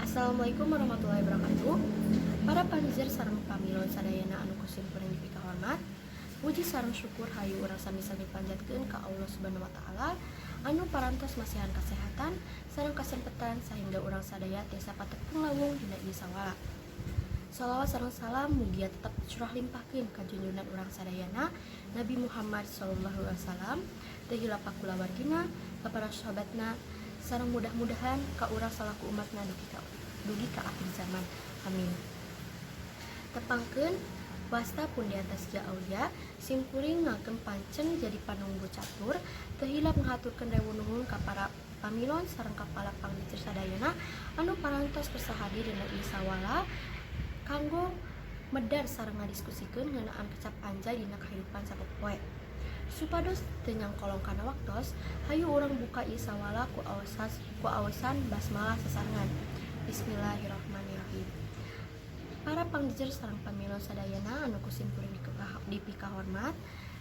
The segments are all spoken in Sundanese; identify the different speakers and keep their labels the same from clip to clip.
Speaker 1: Assalamualaikum warahmatullahi wabarakatuh. Para panizer sareng pamilon sadayana anu kusimkuring dipika hormat. Puji sareng syukur hayu urang sami-sami panjatkeun ka Allah Subhanahu wa taala anu parantos masihan kasehatan sareng kasempetan sehingga urang sadaya tiasa patepung lawung dina ieu sawala. Shalawat sareng salam mugia tetep curah limpahkeun ka junjungan urang sadayana Nabi Muhammad sallallahu alaihi wasallam, teu heula pakulawargina, ka para sahabatna, sareng mudah-mudahan ka urang salaku umatna dugi ka akhir zaman. Amin. Tepangkeun wasta pun di atas aulia simkuring ngagem pancen jadi panunggu catur teu hilap ngahaturkeun rewu nuhun ka para pamilon sareng kepala pangdicer sadayana anu parantos bersahadir dina ieu sawala kanggo medar sareng ngadiskusikeun ngeunaan kecap anjay dina kahirupan sapopoe. Supados teu nyangkolong kana waktos, hayu urang buka ieu sawala ku awasan basmalah sesarengan. Bismillahirrahmanirrahim. Para pangdicer sareng pamilon sadayana anu kusimkuring dipika hormat,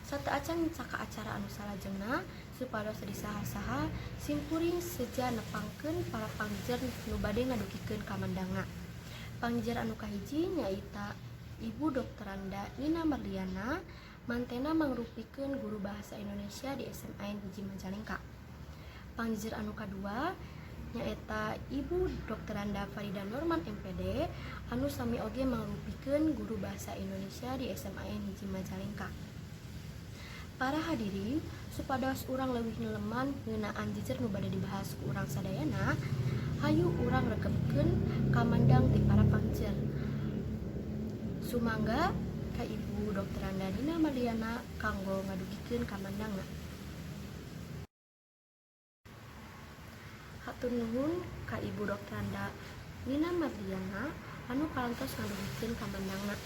Speaker 1: sarta acan caka acara anu salajengna supados disaha-saha simkuring seja nepangkeun para pangdicer nu bade ngadukikeun kamandangna. Pangdicer anu kahiji nyaita Ibu Dr. Anda Nina Marliana, mantena mangrupikeun guru bahasa Indonesia di SMA hiji Majalengka. Pangdicer anu kadua nyaeta Ibu Dr. Anda Farida Norman MPD anu sami oge mangrupikeun guru bahasa Indonesia di SMA hiji Majalengka. Para hadirin, supados urang leuwih nyeleman ngeunaan jejer nu bade dibahas ku urang sadayana, hayu urang regepkeun kamandang ti para pangdicer. Sumangga ka Ibu Dr. Anda Nina Marliana kanggo ngadugikeun kamandangna. Hatur nuhun ka Ibu Dr. Anda Nina Marliana anu parantos ngadugikeun kamandangna.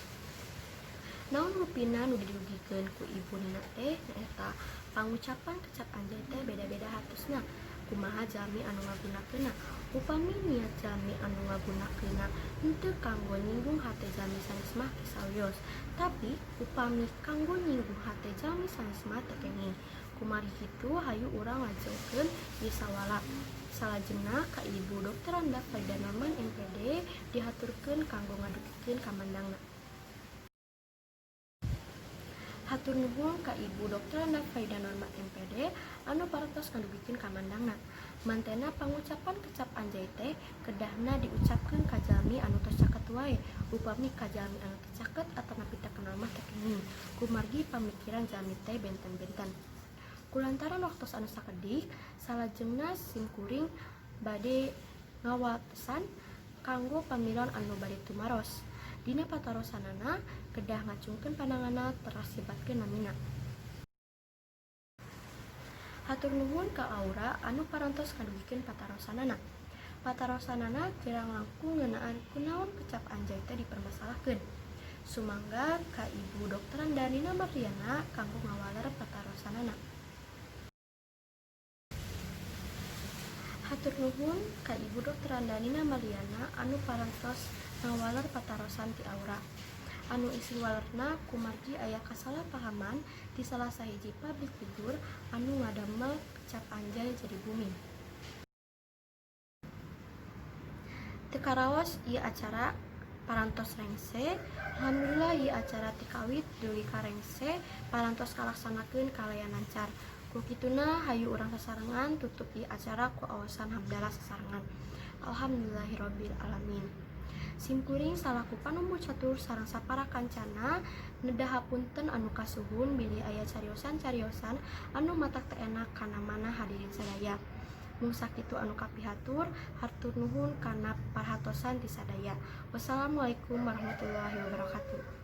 Speaker 1: Naon rupina nu didugikeun ku Ibu Nina teh nyaeta pangucapan kecap anjay teh beda-beda hatusna. Kumaha jalmi anu ngagunakeunna, upami niat jalmi anu ngagunakeunna henteu kanggo nyinggung hate jalmi sanes mah sawios, tapi upami kanggo nyinggung hate jalmi sanes mah teu kenging. Kumari kitu hayu urang lajengkeun ieu sawala. Salajengna ka Ibu Dr. Anda Farida Norman MPD dihaturkeun kanggo ngadukikeun kamandangna. Hatur nuhun ka Ibu Dr. Anda Farida Norman MPD anu parantos ngadugikeun kamandangna. Mantena pangucapan kecap anjay teh kedahna diucapkeun ka jalmi anu tos caket wae, upami ka jalmi anu teu caket atanapi teu kenal mah teu kenging. Kumargi pamikiran jalmi teh benten-benten. Kulantaran waktos anu sakedik, salajengna simkuring bade ngawatesan kanggo pamilon anu bade tumaros. Dina patarosanana kedah ngacungkeun pandanganna teras sibatkeun namina. Hatur nuhun ka Aura anu parantos ngadugikeun patarosanana. Patarosanana kirang langkung ngeunaan kunaon kecap anjay teh dipermasalahkeun. Sumangga ka Ibu Dr. Anda Nina Marliana kanggo ngawaler patarosanana. Hatur nuhun ka Ibu Dr. Anda Nina Marliana anu parantos ngawaler patarosan ti Aura. Anu isi walerna kumargi aya kasalahpahaman di salah sahiji public figure anu ngadamel kecap anjay jadi booming. Teu karaos ieu acara parantos rengse. Alhamdulillah ieu acara ti kawit dugi ka rengse parantos kalaksanakeun kalayan lancar. Ku kituna hayu urang sasarengan tutup ieu acara ku awasan hamdalah sasarengan. Alhamdulillahirabbil alamin. Simkuring salaku panumbu catur sareng sapara kancana nedahapunten anu kasuhun bilih aya cariosan-cariosan anu matak teu enak kana mana hadirin sadaya. Mung sakitu anu kapihatur, hatur nuhun kana parhatosan ti sadaya. Wassalamualaikum warahmatullahi wabarakatuh.